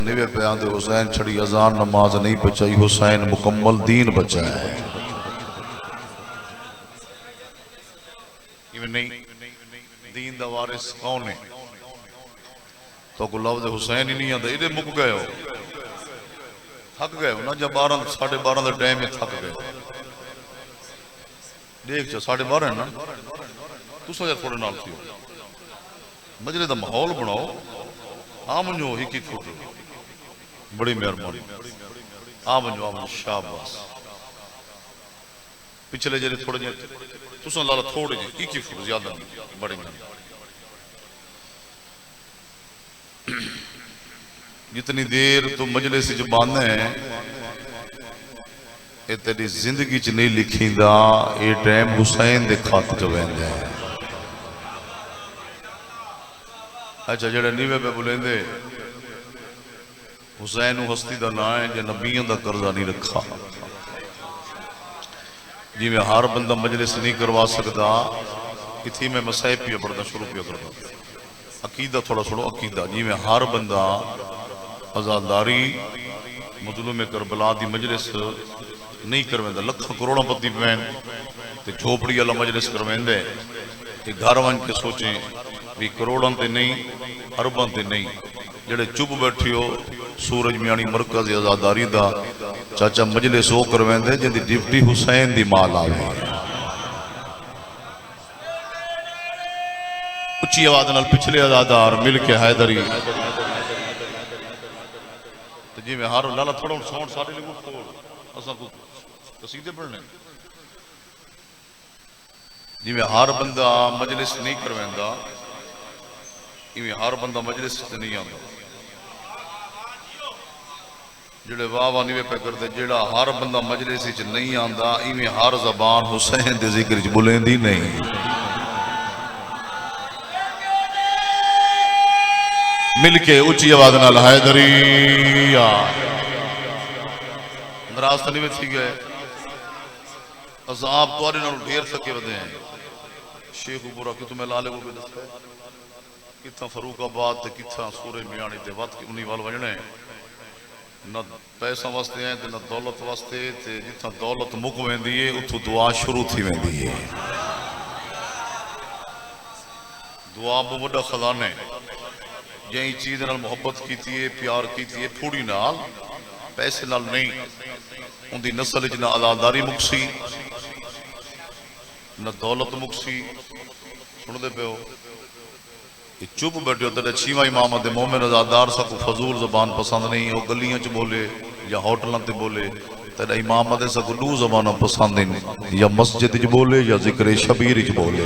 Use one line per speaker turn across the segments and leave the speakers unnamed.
निवे पे आंदे हुसैन छड़ी अजान नमाज नहीं बचाई, हुसैन मुकम्मल दीन बचाया है। नहीं दीन दा वारिस कौन है? तो को लफ्ज़ हुसैन ही नहीं आता, इधे मुक गए हो, थक गए हो ना। जब 12 साढ़े 12 का टाइम में थक गए, देख चो 12:30 है ना, तुसा यार थोड़े नाल थी मजले का माहौल बनाओ, आ मनो एक फुट, बड़ी मेहरबानी, आ मनो शाबाश। पिछले जे थोड़े जे तुसा लाला थोड़े जे 1 फुट ज्यादा नहीं, बड़ी मेहरबानी। जितनी देर तू मजलिस च बंद है, ये तेरी जिंदगी च नहीं लिखींदा, ये टाइम हुसैन दे खत च वैंदा है। अच्छा जेड़े नीवे पे बुलेंदे हुसैन हस्ती का ना है, जो नबियों का कर्जा नहीं रखा। जिमें हर बंदा मजलिस नहीं करवा सकता, इतनी मैं मसाइब पिया पढ़ना शुरू पिया करता, अकीदा थोड़ा छोड़ो अकीदा। जिमें हर बंदा आजादारी मजलूम करबला की मजलिस नहीं करवांदा, लखों करोड़ों पति पैन ते झोपड़ी वाला मजलिस करवांदे, घर वन के सोचें भी करोड़ों ते नहीं अरबों ते नहीं, जेड़े चुप बैठे हो सूरज मियानी मरकज आजादारी का चाचा मजलिस वो करवांदे जिंदी डिप्टी हुसैन दी माल आवे। उच्ची आवाज नाल पिछले आजादार मिल के हैदरी जी में हर लाला थोड़ा साउंड सारे लोग खोल असा को कसीदे पढ़ने। जिमें हर बंदा मजलिस नहीं करवांदा, इवें हर बंदा मजलिस नहीं आता। जेड़े वाह वाह निवे पे करते, जेड़ा हर बंदा मजलिस नहीं आता, इवें हर जबान हुसैन दे जिक्र च बुलेंदी नहीं। मिलके उच्ची आवाज नाल हैदरिया नाराज तो नहीं थी गए, अजाब तुहाडे नाल ढेर सके वधे हैं। शेख बुरा कि तुम्हें लाले को दसदा किथा फरूकाबाद ते किथा सूरे मियाणी ते वत उन्हीं वाल वजने न पैसा वास्ते है ते न दौलत वास्ते, ते जिथा दौलत मुक वेंदी है उथों दुआ शुरू थी वेंदी है। दुआ बहुत बड़ा खजाना है, जई चीज नाल मुहब्बत कीती है, प्यार कीती है, थोड़ी नाल पैसे नाल नहीं, उनकी नस्ल च ना आजादारी मुकसी न दौलत मुकसी। सुनते पे हो चुप बैठे, तेरे 6वां इमाम दे मोमिन आजादार सब फजूल जबान पसंद नहीं, वो गलियां च बोले या होटलों ते बोले। तेरा इमाम दे सब 2 जबाना पसंद नहीं, या मस्जिद च बोले या जिक्र शबीर च बोले।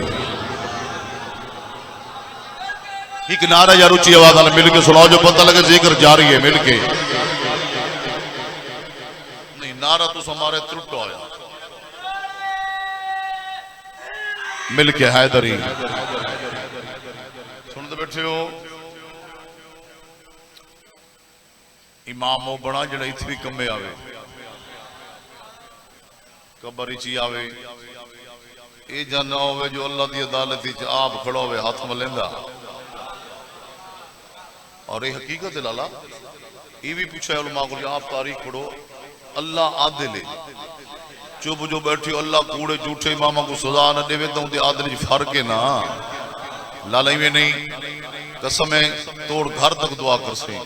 एक नारा यार उच्ची आवाज नाल मिल के सुनाओ जो पता लगे जिक्र जारी है। मिल के नहीं नारा तो हमारे त्रुट होया। मिल के हैदरी सुनते बैठे हो। इमाम वो बना जड़ा इत्थे भी कमे आवे, कबर च आवे, ये जाना होवे जो अल्लाह की अदालत च आप खड़ा होवे हाथ मलेंदा। और ये हकीकत है लाला, ये भी पूछा है उलमा को, आप तारीख पढ़ो, अल्लाह आदिल चुप जो बैठे अल्लाह कूड़े झूठे इमामा को सजा न देवे, तो उनके आदिल फर्क है ना लाला। में नहीं कसम है तोड़ घर तक दुआ कर सी।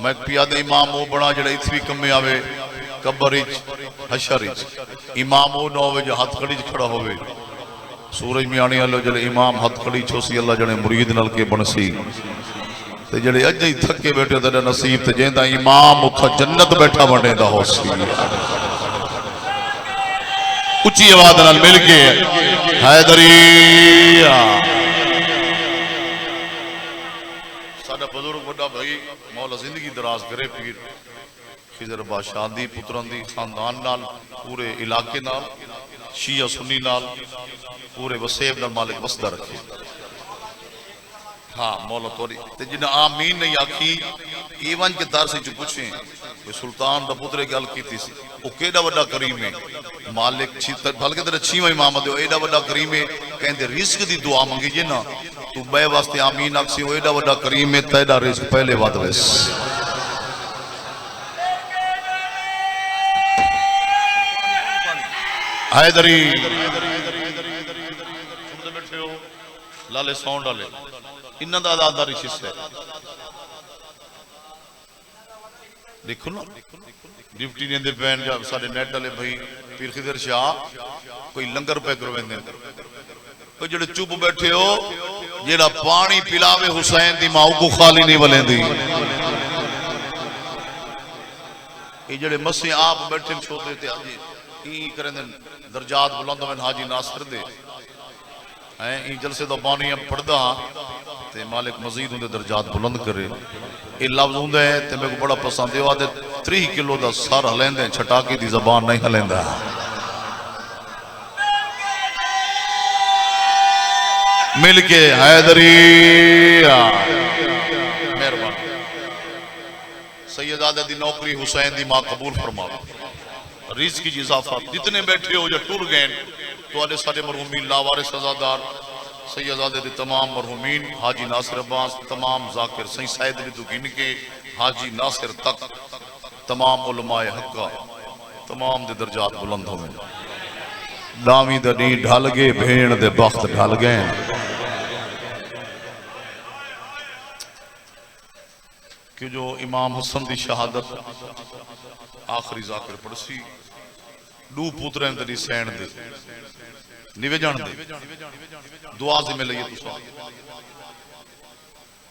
मैं पियादे इमाम वो बना जड़ा इत्थे भी कमे आवे, कबर हशर इमाम वो ना होवे जो हथ खड़ी खड़ा होवे। सूरज मियाणी वालो जड़े इमाम हथ खड़ी छोसी अल्लाह जने मुरीद नाल के बनसी, ते जड़े अज ही थके बैठे तेरा नसीब ते जेंदा इमाम उथा जन्नत बैठा बनेदा हो सी। उच्ची आवाज नाल मिल के हैदरिया साडा बुजुर्ग बड़ा भाई मौला जिंदगी दराज करे, पीर खिजर बादशाह दी पुत्रां दी खानदान नाल, पूरे इलाके नाल, शिया सुन्नी नाल, पूरे वसेब नाल मालिक वसदा रखे। हाँ मौला तोरी ते जिन्हें आमीन नहीं आखी, ईवन के दर से जो पूछे सुल्तान का पुत्र गल की वो केड़ा वड्डा करीम है मालिक, बल्कि तेरा 6वां इमाम दे एडा वड्डा करीम है, कहते रिस्क दी दुआ मंगी जे ना तू बे वास्ते आमीन आखसी, वो एडा वड्डा करीम है, तेरा रिस्क पहले वध वैस। हैदरी सुनते बैठे हो लाले साउंड वाले इन्हों का आदादारी हिस्सा है देखो ना डिप्टी ने दे पैन जा साडे नेट वाले भाई पीर खिदर शाह कोई लंगर पे करवेंदे कोई जेड़े चुप बैठे हो जेड़ा पानी पिलावे हुसैन दी मां को खाली नहीं वलेंदी ये जेड़े मसे आप बैठे छोटे ते आज ई करंदे दर्जात बुलंद में हाजी नासिर दे हैं ई जलसे दा पानी पढ़दा ते मालिक मजीद उनके दर्जात बुलंद करे ये लफ्ज हुंदा है ते मेरे को बड़ा पसंद है आदे 3 किलो दा सर हलेंदे छटाकी दी जबान नहीं हलेंदा मिलके हैदरी मेहरबान सैयदादे दी नौकरी हुसैन दी मां कबूल फरमावे रिज़्क़ की इजाफा जितने बैठे हो या टुर गए तो आले सारे मरहूमीन लावारिस सजादार सैयदादे दे तमाम मरहूमीन हाजी नासिर अब्बास तमाम जाकिर सही सैयद ने तो गिन के हाजी नासिर तक तमाम उलमाए हक्का तमाम दे दर्जात बुलंद होवे दावी दा नी ढल गए भेण दे बख्त ढल गए कि जो इमाम हुसन की शहादत आखिरी जाकिर पड़सी दू पुत्र तेरी सैन दे निवे जान दे दुआ जिम्मे लइए तुसा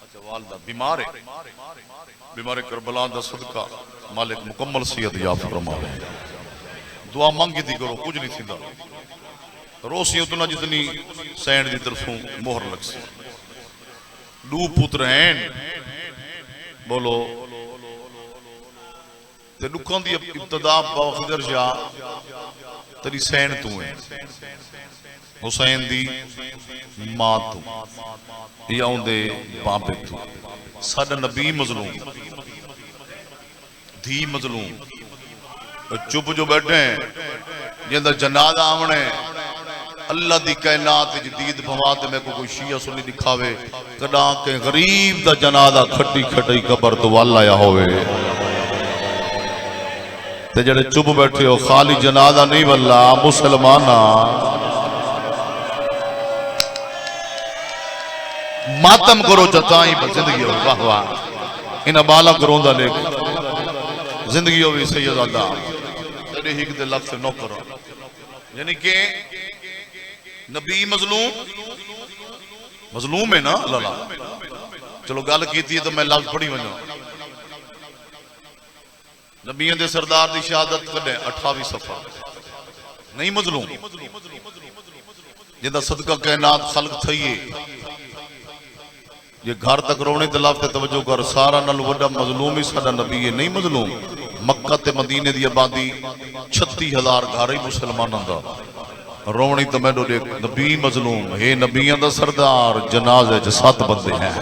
अच्छा वालदा बीमार है बीमार करबला दा सदका मालिक मुकम्मल सेहत याब फरमावे दुआ मंगी थी करो कुछ नहीं थींदा रोसी उतना जितनी सैन की तरफों मोहर लग सी दू पुत्र हैं बोलो ते दुखों की इब्तदा बखदर शाह तेरी सैन तू है हुसैन दी मां तू या उनके बाबे तू साडा नबी मजलूम धी मजलूम चुप जो बैठे जिंदा जनाजा आवने अल्लाह दी कायनात जदीद भवा ते मैं को कोई शिया सुन्नी दिखावे कदा के गरीब दा जनाजा खट्टी खटई कबर तो वाल आया होवे ते जड़े चुप बैठे हो खाली जनाजा नहीं वल्ला मुसलमाना मातम करो चताई जिंदगी हो वाह वाह इन बाला करोंदा लेक जिंदगी हो सैयदादा तेरे हिक दे लफ्ज नौकर यानी के नबी मजलूम मजलूम है ना लाला चलो गल की तो मैं लफ्ज पढ़ी वना नबियों के सरदार की शहादत कदे 28 सफा नहीं मजलूम जिंदा सदका कायनात खल्क थईए ये घर तक रोने ते लफ्ज तवज्जो कर सारा नाल वड्डा मजलूम ही साडा नबी है नहीं मजलूम मक्का ते मदीने दी आबादी 36,000 घर ही मुसलमानां दा रोवनी तो मैं देख नबी मजलूम हे नबियां दा सरदार जनाजे च 7 बंदे हैं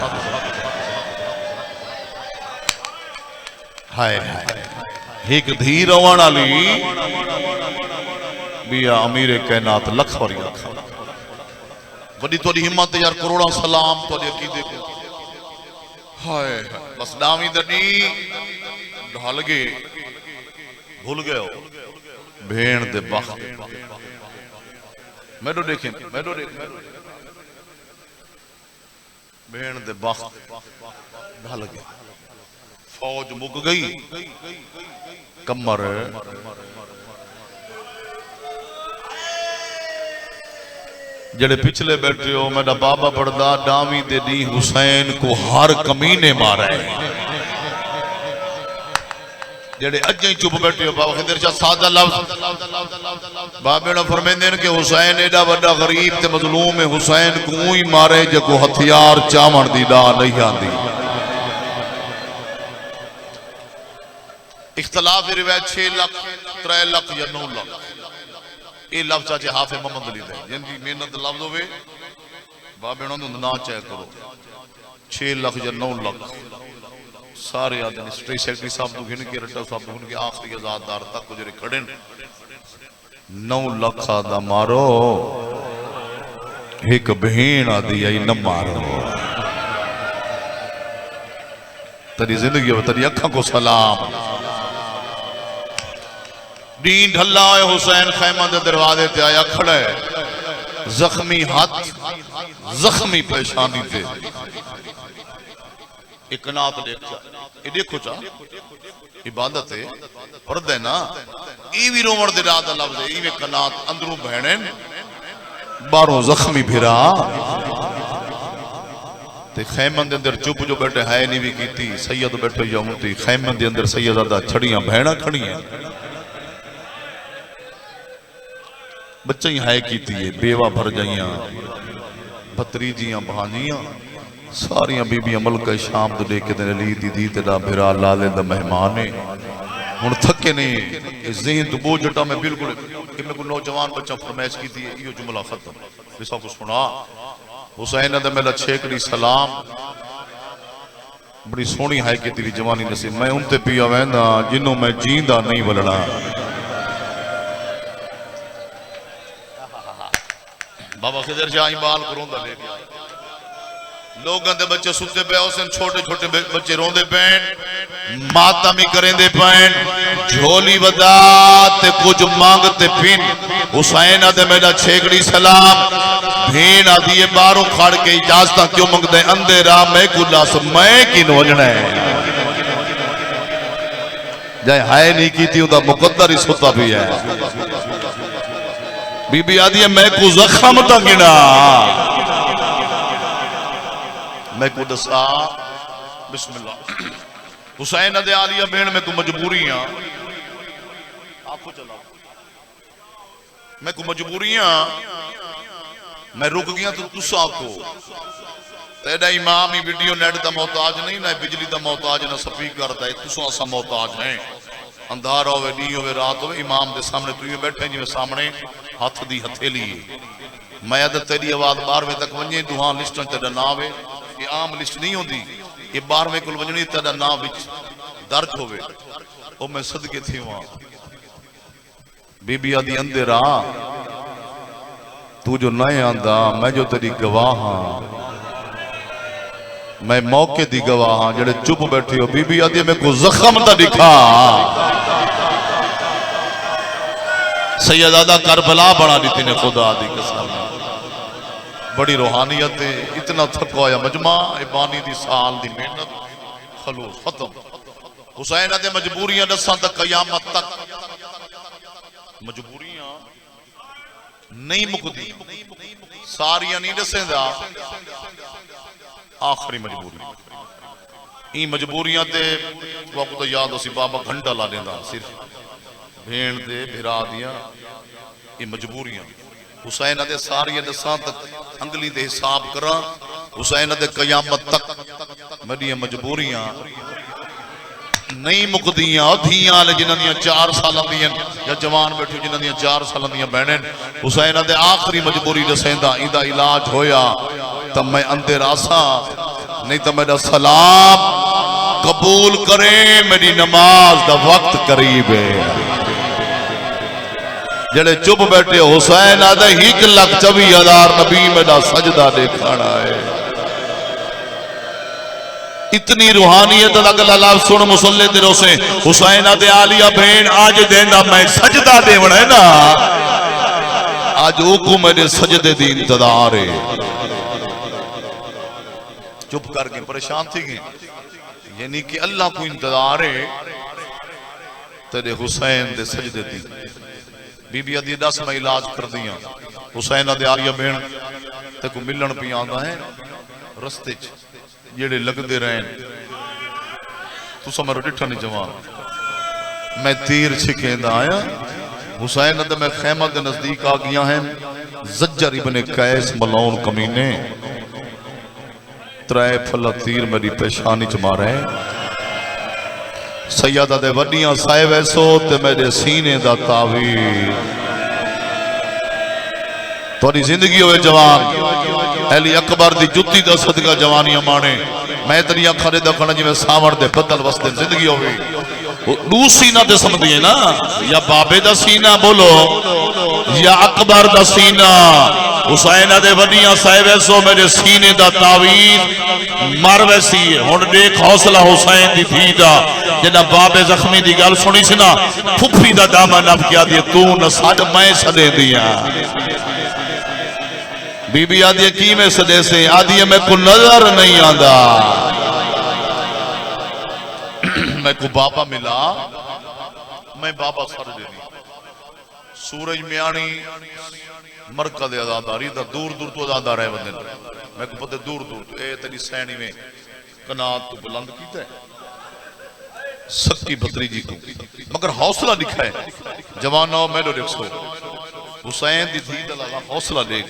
हाय हाय एक धी रोवण वाली बिया अमीर कायनात लख वारी अखा वडी तोड़ी हिम्मत यार करोड़ा सलाम तोड़ी अकीदे को हाय बस दावी दनी ढल गए भूल गए भेण दे बख्त मैडो देखें मैडो देख भेण दे बख्त ढल गए फौज मुक गई कमर जड़े पिछले बैठे हो मेरा बाबा पढ़दा डावी दे दी हुसैन को हर कमीने मारा है जेड़े अज ही चुप बैठे हो बाबा खिदर शाह सादा लफ्ज बाबे ने फरमांदे कि हुसैन एडा बड़ा गरीब ते मजलूम है हुसैन को ही मारे जो हथियार चावण दी दा नहीं आंदी इख्तलाफ रिवायत 6 लाख 3 लाख या 9 लाख ये लफ्ज आज हाफे मोहम्मद अली दे जिंदी मेहनत लफ्ज होवे बाबे नो ना चेक करो 6 लाख या 9 लाख सारे आदमी सेक्रेटरी साहब को गिन के रट्टा साहब को गिन के आखिरी आजादार तक जो खड़े 9 लाख दा मारो एक भेण आदि आई न मारो तेरी जिंदगी तेरी अखा को सलाम दीन ढला है हुसैन खैमा दे दरवाजे ते आया खड़ा है, जख्मी हाथ जख्मी पेशानी ते एक नात देखो चा इबादत है पर्दा है ना, ये भी रोवण दे रात लफ्ज है, इवें कनात अंदरों बहने बाहरों जख्मी फिरा ते खैमन दे अंदर चुप जो बैठे है नहीं भी कीती, सैयद बैठे यमती खैमन दे अंदर सैयदा छड़ियां बहना खड़ियां बच्चा ही है कीती है, बेवा भर जाइया भतरीजियां भांजियां सारिया बीबियां मलका शाम तो लेके अली दी दी तेरा भिरा लाले दा मेहमान है हुण थके नहीं ज़हन तो बोझ जटा मैं बिल्कुल मेरे को नौजवान बच्चा फरमाइश की थी यो जुमला खत्म विसा को सुना हुसैन ने मेरा छेकड़ी सलाम बड़ी सोहनी है कि तेरी जवानी नसीब मैं उनते पिया वहदा जिन्हों मैं जींदा नहीं वलना बाबा खिदर शाह बाल करोंदा ले गया लोगों के बच्चे सुते पे उस छोटे छोटे बच्चे रोंदे पैन मातमी करेंदे पैन झोली बदा ते कुछ मांगते पिन हुसैन आदे मेरा छेकड़ी सलाम भेन आदि बारों खड़ के इजाजत क्यों मंगदे अंधेरा मैं कुलास मैं किन वजना है जाए हाय नहीं की थी उदा मुकद्दर ही सुता भी है बीबी आदि मैं को जख्म ता गिना मैं को दसा बिस्मिल्लाह हुसैन दे आलिया बेन में को मजबूरियां आपको चलाओ मैं को मजबूरियां मैं रुक गया तो तुसा को तेरा इमाम ही वीडियो नेट का मोहताज नहीं ना बिजली का मोहताज ना स्पीकर का तुसा असा मोहताज है अंधारा होवे नी होवे रात होवे इमाम के सामने तू बैठे जिवें सामने हाथ दी हथेली मैं तो तेरी आवाज 12वें तक वजे दुआ लिस्टां तेरा ना आवे ये आम लिस्ट नहीं होती ये 12वें को वजनी तेरा ना विच दर्ज होवे ओ मैं सदके थी वहां बीबी आदि अंधेरा तू जो नहीं आंदा मैं जो तेरी गवाह हाँ मैं मौके दी गवाह हाँ जेड़े चुप बैठे हो बीबी आदि मैं को जख्म ता दिखा सैयदादा करबला बना दी ने खुदा दी कसम बड़ी रूहानियत है इतना थकवाया मजमा बानी दी साल दी मेहनत खलूस खत्म हुसैन दे मजबूरियां दसा तक कयामत तक मजबूरियां नहीं मुकदी सारियां नहीं दसेंदा आखिरी मजबूरी ई मजबूरियां ते वक्त तो याद उसी बाबा घंटा ला देंदा सिर्फ भेण दे भिरा दियां ये मजबूरियां हुसैन दे सारियां दसा तक अंगली दे हिसाब करा हुसैन दे कयामत तक मेरी मजबूरियां नहीं मुकदियां धियां जिन्हां 4 साल दियां या जवान बैठे जिन्हां 4 साल दियां बहनें हुसैन दे आखिरी मजबूरी दसेंदा इंदा इलाज होया तो मैं अंधेरा सा नहीं तो मेरा सलाम कबूल करे मेरी नमाज दा वक्त करीब है जड़े चुप बैठे हुसैन आदे 1,24,000 नबी मेरा सजदा देखना है इतनी रूहानियत लग सुन मुसल्ले दे रोसे हुसैन आदे आलिया भेण आज देंदा मैं सजदा देवना है ना आज ओको मेरे सजदे दी इंतजार है चुप करके परेशान थी गए यानी कि अल्लाह को इंतजार है तेरे हुसैन दे सजदे दी बीबी आदि 10 मैं इलाज कर दिया हुसैन आदि आलिया भेण ते को मिलन पी आंदा है रस्ते च जेड़े लगते रहे तुसा मेरा डिठा नहीं जवान मैं तीर छिकेंदा आया हुसैन दे मैं खैमा के नजदीक आ गया है जज्जर इब्ने कैस मलौन कमीने 3 फला तीर मेरी पेशानी च मारे सैयदा दे वड्डियां साहिब ऐसो ते मेरे सीने दा तावीर थोड़ी जिंदगी होवे जवान अली अकबर दी जुत्ती दा सदका जवानियां माने मैं तेरी अखां दे दखण जिवें सावण दे बदल वसते जिंदगी होवे दू सीना ते समझिए ना या बाबे दा सीना बोलो या अकबर दा सीना हुसैन दे वड्डियां साहिब ऐसो मेरे सीने दा तावीर मर वैसी हुण देख हौसला हुसैन दी धी दा जदा बाबे जख्मी दी गल सुनी सी ना फुफी दा दामन अब क्या दिए तू न सद मैं सदे दिया बीबी आदि की में सदे से आदि मैं को नजर नहीं आंदा मैं को बाबा मिला मैं बाबा सर देनी सूरज म्याणी मरकज आजादारी दा दूर दूर तो आजादा रहे बंदे मैं को पता दूर दूर तो ए तेरी सैनी में कनात तो बुलंद कीता है सक्की भतरीजी को मगर हौसला दिखा है जवानो मेलो देखो हुसैन दी थी दलाला हौसला देख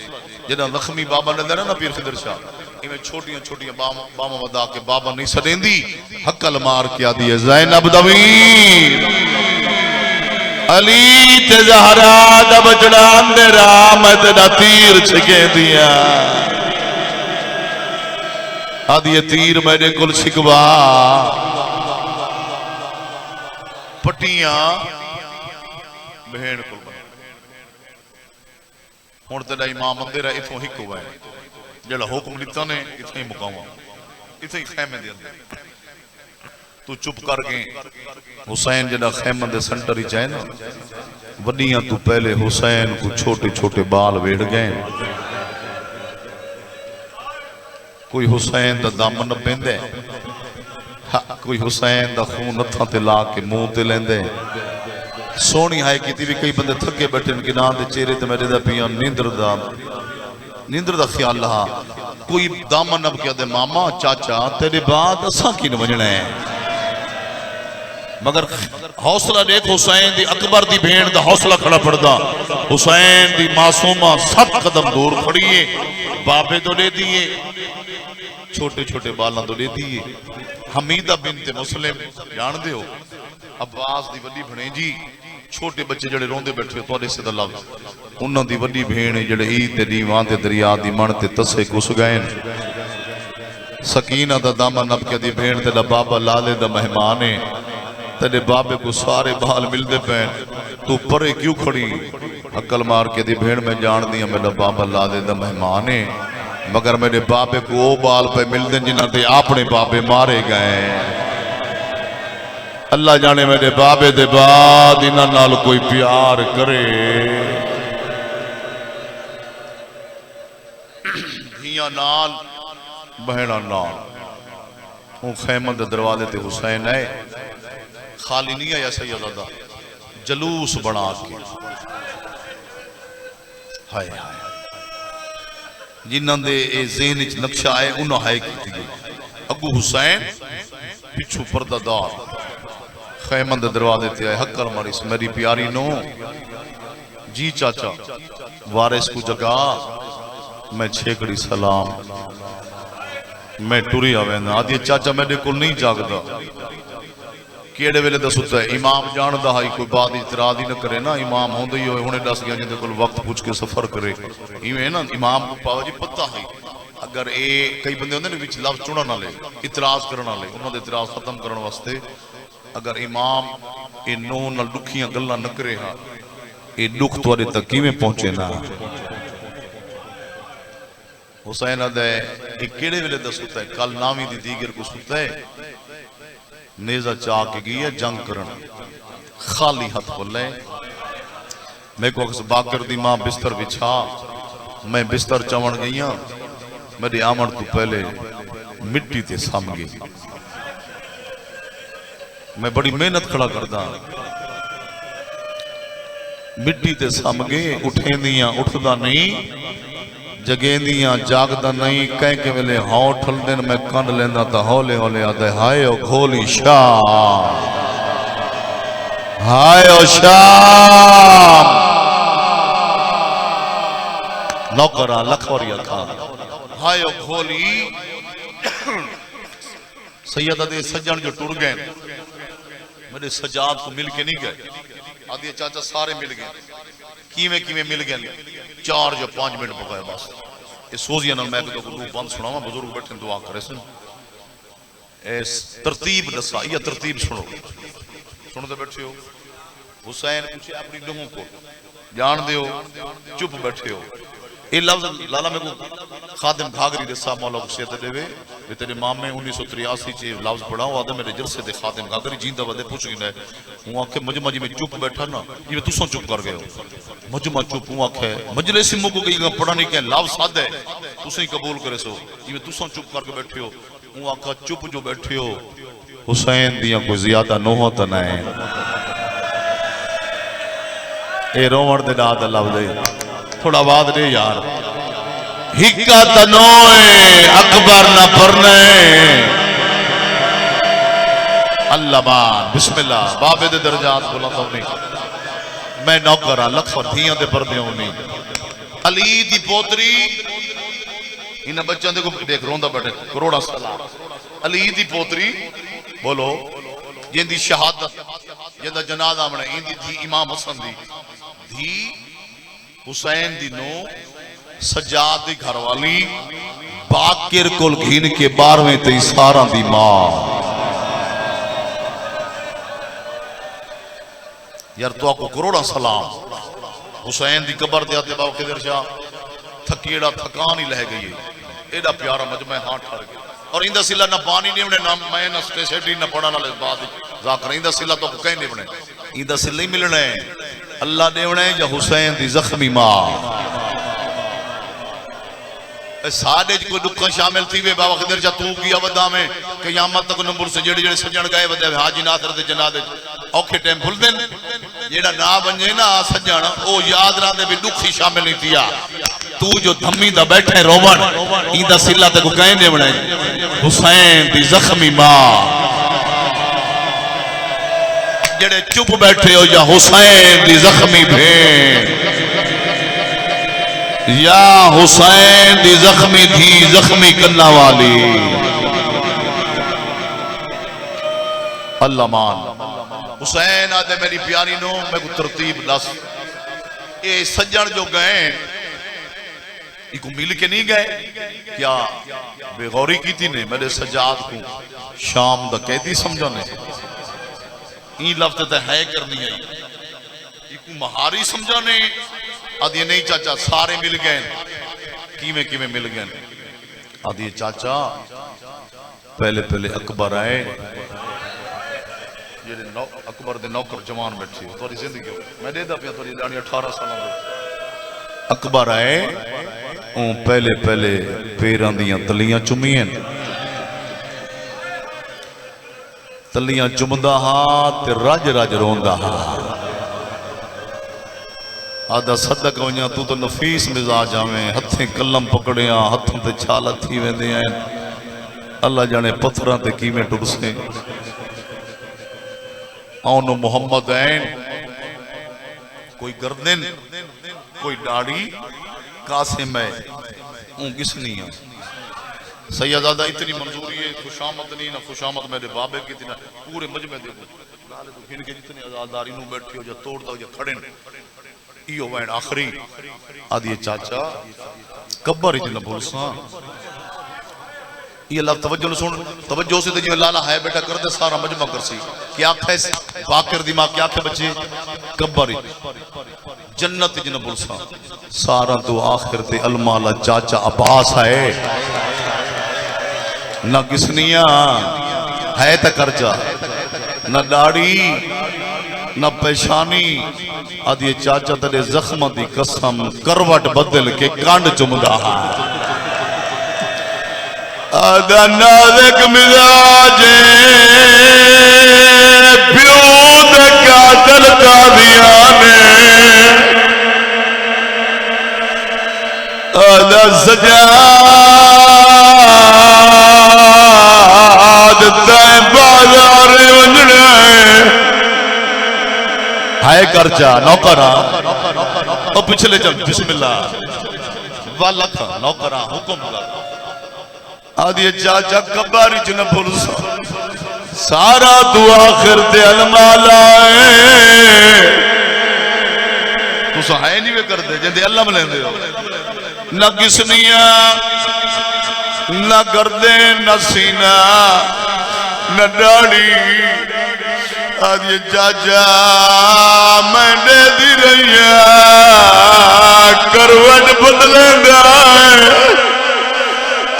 जदा लक्ष्मी बाबा ने ना पीर खिदर शाह इवें छोटियां छोटियां बामा वदा के बाबा नहीं सदेंदी हकल मार के आदी है ज़ैनब दवी अली ते ज़हरा दा बचड़ा अंधेरा मैं तेरा तीर छिके दिया आदि ये तीर मेरे कुल छिकवा पट्टियां बहन को हुण तेरा इमाम अंधेरा इथों हिक हुआ है जड़ा हुक्म दिता ने इथों ही मुकावा इथों ही खैमे दे अंदर तू चुप करके हुसैन जड़ा खैमे दे सेंटर ही चाहे ना वड्डियां तू पहले हुसैन को छोटे छोटे बाल वेड़ गए कोई हुसैन दा दम न पेंदे कोई हुसैन दा खून नथां ते ला के मुंह ते लेंदे सोहनी हाय की भी कई बंदे थके बैठे कि ना दे चेहरे ते मेरे दा पिया नींदर दा ख्याल रहा कोई दामन अब क्या दे मामा चाचा तेरे बाद असा की वजना है मगर हौसला देख हुसैन दी अकबर दी भेड़ दा हौसला खड़ा पड़दा हुसैन दी मासूमा 7 कदम दूर खड़ी है बाबे तो दे दिए छोटे छोटे बालों तो दे दिए हमीदा बिनते मुस्लिम जान दे हो अब्बास दी वड्डी भणेजी छोटे बच्चे जड़े रोंदे बैठे तुहाडे से दा लफ्ज़ उन्हां दी वड्डी भेण जड़े ईद ते दीवां ते दरिया दी मण ते तसे घुस गए सकीना दा दामन नब के दी भेण तेरा बाबा लाले दा मेहमान है तेरे बाबे को सारे बाल मिलते पे तू परे क्यों खड़ी अकल मार के दी भेड़ में जान दिया मेरा बाबा लाले दा मेहमान है मगर मेरे बाबे को वो बाल पे मिलते जिन्हों ते अपने बाबे मारे गए अल्लाह जाने मेरे बाबे दे बाद इन्हां नाल कोई प्यार करे धियां नाल बहना नाल वो खैमत दे दरवाजे ते हुसैन है खाली नहीं आया सैयदा जलूस बना के हाय हाय जिन्हां दे ए ज़हन च नक्शा आए उन्हां हाय कीती अबू हुसैन पिछू पर्दादार खैमत दे दरवाजे ते आए हक्कर मारिस मेरी प्यारी नो जी चाचा वारिस को जगा मैं छेकड़ी सलाम मैं टुरी आवेंदा आदि चाचा मेरे को नहीं जागदा केड़े वेले दा सुता है इमाम जानदा है कोई बात इतराज ही न करे ना इमाम होंदे ही होए हुणे दस गया जिंदे कोल वक्त पूछ के सफर करे इवें ना इमाम को पावा जी पता है अगर ए कई बंदे होंदे ने विच लफ्ज चुनन वाले इतराज करन वाले उन्हां दे इतराज खत्म करन वास्ते अगर इमाम ए नो नाल दुखियां गल्लां न करे हा ए दुख तुहाडे तक किवें पहुंचे ना हुसैन अदे ए केड़े वेले दा सुता है कल नावी दी दीगर को सुता है नेजा चाह के गई है जंग करन खाली हाथ बोले मैं को बाकर दी मां बिस्तर बिछा मैं बिस्तर चवण गई मेरे आमण तो पहले मिट्टी ते सम गई मैं बड़ी मेहनत खड़ा करदा मिट्टी ते सम गए उठेंदियां उठदा नहीं जगेंदियां जागदा नहीं कह के वेले हां ठलदे मैं कंड लेंदा तो हौले हौले आदे हाय ओ घोली शाम हाय ओ शाम नौकरा लखोरिया था हाय ओ घोली सैयदा दे सज्जन जो टुर गए मेरे सजाद को मिल के नहीं गए आदि चाचा सारे मिल गए किवें किवें मिल गए 4 या 5 मिनट पकाया बस ये सोजिया नाल मैं तो गुरु बंद सुनावा बुजुर्ग बैठे दुआ करे सुन इस तरतीब दसा या तरतीब सुनो सुनते बैठे हो हुसैन पूछे अपनी नूह को जान दे हो चुप बैठे हो ये लफ्ज लाला मेरे को खादिम घाघरी दे साहब मौला को सेहत देवे वे तेरे मामे 1983 चे लफ्ज पढ़ा आदे मेरे जलसे दे खादिम घाघरी जींदा बदे पूछ गिना हूं आखे मजमा जी में चुप बैठा ना ये तुसो चुप कर गए हो मजमा चुप हूं आखे मजलिस मुक गई पढ़ा नहीं के लफ्ज सादे तुसे ही कबूल करे सो ये तुसो चुप करके बैठे हो हूं आखा चुप जो बैठे हो हुसैन दियां कोई ज्यादा नोह तो ना है ए रोवण दे नाद लफ्ज थोड़ा बाद दे यार हिक्का तनोए अकबर न पढ़ने अल्लाह मान बिस्मिल्लाह बाबे दे दर्जात बुलंद होनी मैं नौकर लख थियां दे पर्दे होनी अली दी पोतरी इन बच्चों देखो देख रोंदा बैठे करोड़ा सलाम अली दी पोतरी बोलो जिंदी शहादत जिंदा जनाजा बने इंदी थी इमाम हसन दी धी हुसैन दी नो सजाद दी घरवाली बाकिर कोल घिन के 12वें ते सारा दी मां यार तो आपको करोड़ा सलाम हुसैन दी कबर दे आते बाबा किधर जा थकेड़ा थकान ही लह गई एडा प्यारा मजमा हां ठहर गया और इंदा सिला ना पानी नहीं बने ना मैं ना स्टेशनरी ना पढ़ा ना बात जाकर इंदा सिला तो कहीं नहीं बने इंदा सिला ही मिलना है अल्लाह देवना है या हुसैन दी जख्मी मां साडे कोई दुख शामिल थी वे बाबा किधर जा तू किया वदा में कयामत तक नंबर से जेड़े जेड़े सजण गए वदे हाजी नासर दे जनादे औखे टाइम भूल देन जेड़ा ना बने ना सजण ओ याद रखदे भी दुख ही शामिल नहीं थिया तू जो धम्मी दा बैठे रोवण इंदा सिला ते को कहीं देवना हुसैन दी जख्मी मां जेड़े चुप बैठे हो या हुसैन दी जख्मी भेण या हुसैन दी जख्मी थी जख्मी कन्ना वाली अल्लाह मान हुसैन आदे मेरी प्यारी नो मैं को तरतीब दस ये सज्जन जो गए इको मिल के नहीं गए क्या बेगौरी की थी ने मेरे सजाद को शाम दा कैदी समझा ने ई लफ्ज तो है करनी है इको महारी समझा ने आदि नहीं चाचा सारे मिल गए किमें किमें मिल गए आदि चाचा पहले पहले अकबर आए अकबर दे नौकर जवान बैठे थोड़ी जिंदगी मैं देदा पिया थोड़ी 18 साल अकबर आए पहले पहले पैरां दियां तलियां चुमियां तलियां चुमदा हां ते रज रज रोंदा हां आदा सदक वञा तू तो नफीस मिजाज आवे हथे कलम पकड़िया हथों ते छाल थी वेंदे आहिन अल्लाह जाने पत्थरां ते कीवें टुरसे औन मोहम्मद ऐन कोई गर्दन कोई दाढ़ी कासिम है किसनी है सैयदादा इतनी मंजूरी है खुशामद नहीं ना खुशामद मेरे बाबे की ना पूरे मजमे देखो लाले तो इनके जितने आजादारी नु बैठे हो या तोड़ दो या खड़े इो वैन आखिरी आदि चाचा कब्बर च न भूलसा ये अल्लाह तवज्जो सुन तवज्जो से तो जो लाला है बेटा कर दे सारा मजमा कर सी क्या आखे बाकिर दी मां क्या आखे बच्चे कब्बर जन्नत च न भूलसा सारा तो आखिर ते अलमाला चाचा अब्बास है न किसनिया है त करजा न दाढ़ी न पेशानी आदि चाचा तेरे जख्म दी कसम करवट बदल के कांड चुमदा आदा नाज़िक मिजाजे प्यूद कातल कादियाने आदा सजाद तय बाजार वंजड़े हाय करजा नौकरा ओ पिछले चल बिस्मिल्लाह वालख नौकरा हुक्म ला आदि चाचा कबारी च न भूल सारा तू आखिर ते अलमाला तू है नहीं वे करदे जिंदे अल्लाह में लेंदे हो न किसनिया न गर्दे न सीना न दाढ़ी आदि चाचा मैंने दी रही करवट बदलेंदा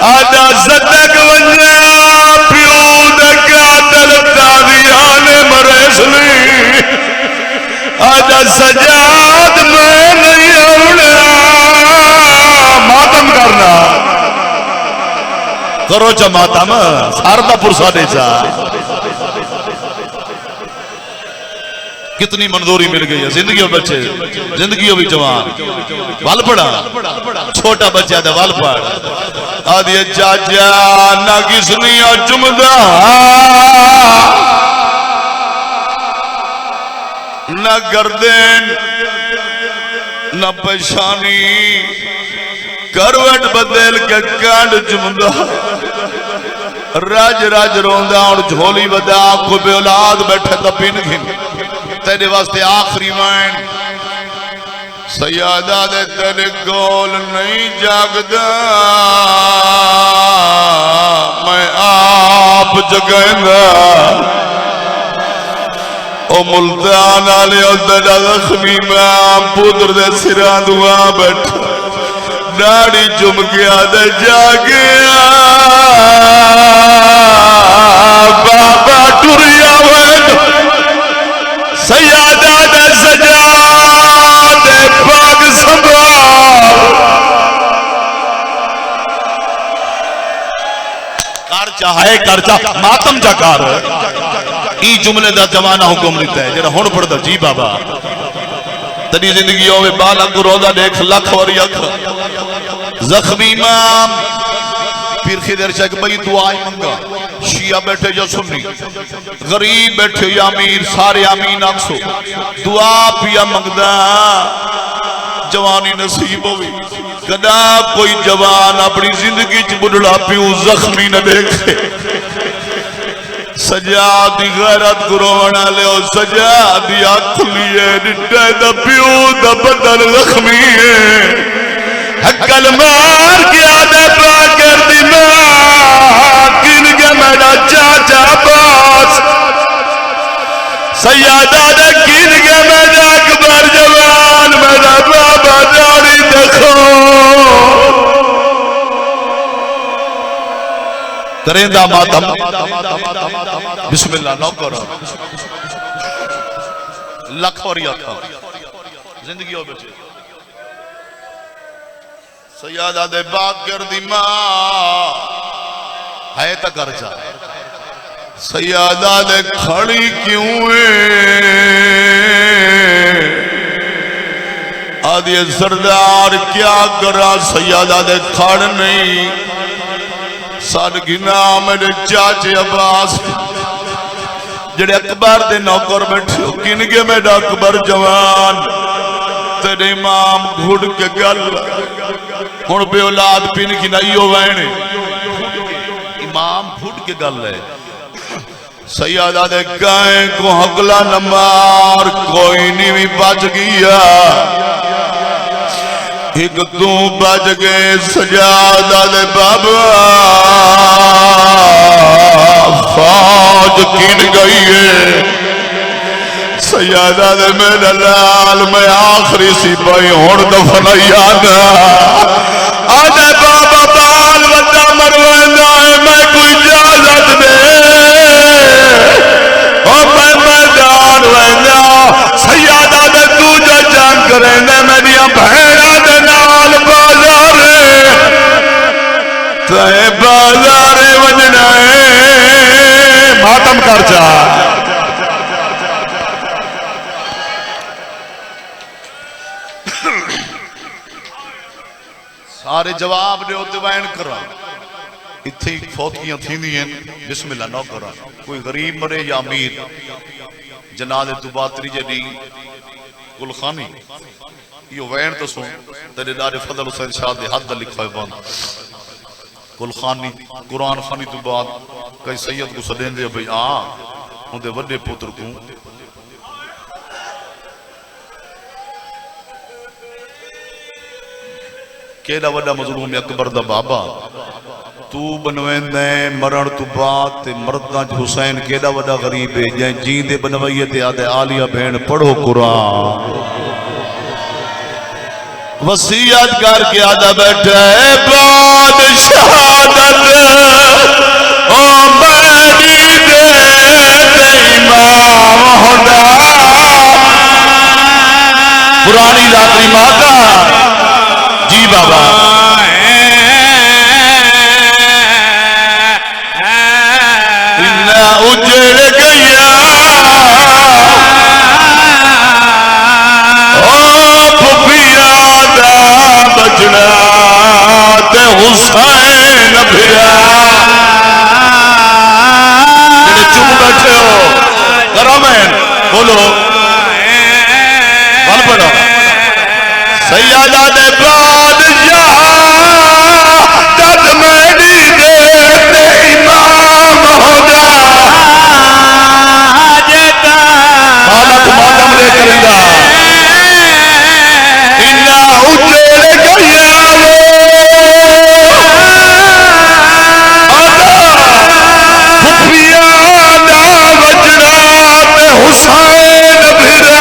आजा सदक वजा प्यो दे कातल तादियाने मरेसली आजा सजाद मैं नहीं आउना मातम करना करो चा मातम सारदा पुरसा दे चा कितनी मंजूरी मिल गई है जिंदगी बच्चे जिंदगी भी जवान वाल पड़ा छोटा बच्चा था वाल पड़ आदि चाचा ना किसनी जुमदा न गर्दन न पेशानी करवट बदल के कांड जुमदा राज राज रोंदा और झोली बदा को बेऔलाद बैठे तो पिन घिन तेरे वास्ते आखिरी वाइन सयादा दे तेरे गोल नहीं जागदा मैं आप जगेंदा ओ मुल्तान आले तेरा लक्ष्मी मैं पुत्र दे सिरा दुआ बैठा दाढ़ी चुम गया दे जागया बाबा टुरिया वैन सयादा दे सजा दे पाग संभाल कर चाहे कर चा मातम जाकार ई जुमले दा जमाना हुक्म लिता है जेड़ा हुण पढ़दा जी बाबा तदी जिंदगी होवे बाला को रोदा देख लख और यख जख्मी इमाम पीर खिदर शाह भाई दुआ मंगा शिया बैठे जो सुन्नी गरीब बैठे या अमीर सारे आमीन आखो दुआ पिया मंगदा जवानी नसीब होवी कदा कोई जवान अपनी जिंदगी च बुढ़ा पियो जख्मी न देखे सजा दी गैरत गुरोवना ले सजा दी अख लिए डिटे दा पियो दा बदन जख्मी है हकल मार के आदे पाकर दी किन के मेरा चाचा बास सयादा दे किन के मेरा अकबर जवान मेरा बाबा दाढ़ी देखो करेंदा मातम बिस्मिल्लाह नौ करो लख और यखा जिंदगी हो बचे सयादा दे बाकर दी मां है तो कर जा सयादा दे खड़ी क्यों है आदि सरदार क्या करा सयादा दे खड़ नहीं साड गिना मेरे चाचे अब्बास जेड़े अकबर दे नौकर बैठे किन के मेरा अकबर जवान तेरे इमाम घुड़ के गल हुण बे औलाद पिन की नहीं हो वैन इमाम घुड़ के गल है सयादा दे गाय को हकला न मार कोई नहीं भी बच गया एक तू बच गए सजादा दे बाबा फौज किन गई है सयादा दे मेरा लाल मैं आखिरी सिपाही हुण दफनाया ना आदे बाबा बाल बच्चा मरवाना है मैं कोई इजाजत दे ओ मैं मैदान वैना सयादा दे तू जो जंग करेंगे मेरी भैड़ा दे नाल बाजार ते बाजार वजना है मातम कर जा सारे जवाब दे दिवान करा इत्थे फौतियां थींदियां बिस्मिल्लाह ना करा कोई गरीब मरे या अमीर जनाजे तू बातरी जडी कुलखानी यो वैन तो सुन तेरे दारे फजल हुसैन शाह दे हद लिखा है बंद कुलखानी कुरान खानी तो बाद कई सैयद को सदेंदे भाई आ उनके वड्डे पुत्र को केड़ा वड्डा मजलूम अकबर दा बाबा तू बनवेंदे मरण तू बाद ते मर्दां च हुसैन केड़ा वड्डा गरीब है जै जींदे बनवाइए ते आदे आलिया भेण पढ़ो कुरान वसीयत करके आदा बैठा है बाद शहादत ओ मेरी दे इमाम होदा पुरानी लाकड़ी माता जी बाबा इन्ना उजड़ गया बचना ते हुसैन फिरा चुप बैठे हो करो मैं बोलो बल पड़ो सैयदा दे बादशाह तद मेरी दे इमाम होदा मालक मातम ले करेगा इन्ना उजड़ गया हुसैन फिरा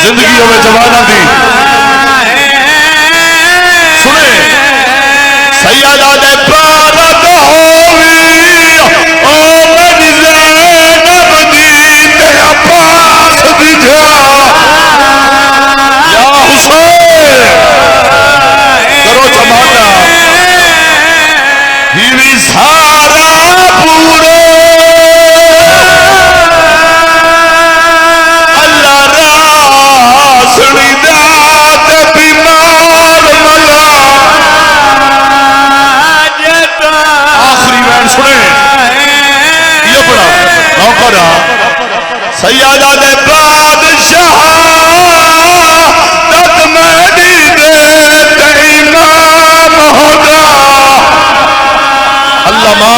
जिंदगी में जवाना दी सुने सैयदा दे प्रारत होवी ओ मेरी ज़ैनब दी ते अब्बास दिखा या हुसैन करो जमाना ही सारा पूरो सैयदा दे बादशाह तक मेरी दे इमाम होदा अल्लाह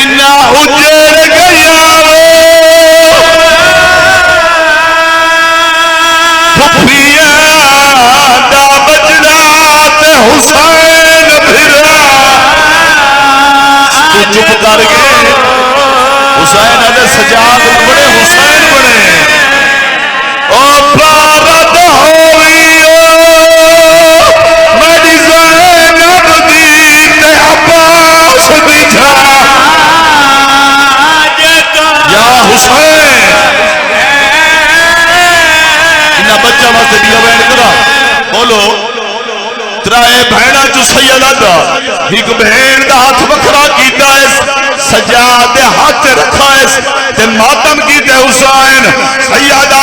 इन्ना उजड़ गया फुफिया दा बजना ते हुसैन फिरा चुप कर गए हुसैन अदे सजाद बड़े हुसैन बने ओ प्रारत होवी मेरी ज़ैनब दी ते अब्बास दिखा या हुसैन इन्ना बच्चा वास्ते दिया बैन करा बोलो त्राए भैणा चो सैयदा दा एक भेड़ दा हाथ वखरा कीता है सजाद दे हाथ रखा है ते मातम कीते हुसैन सैयदा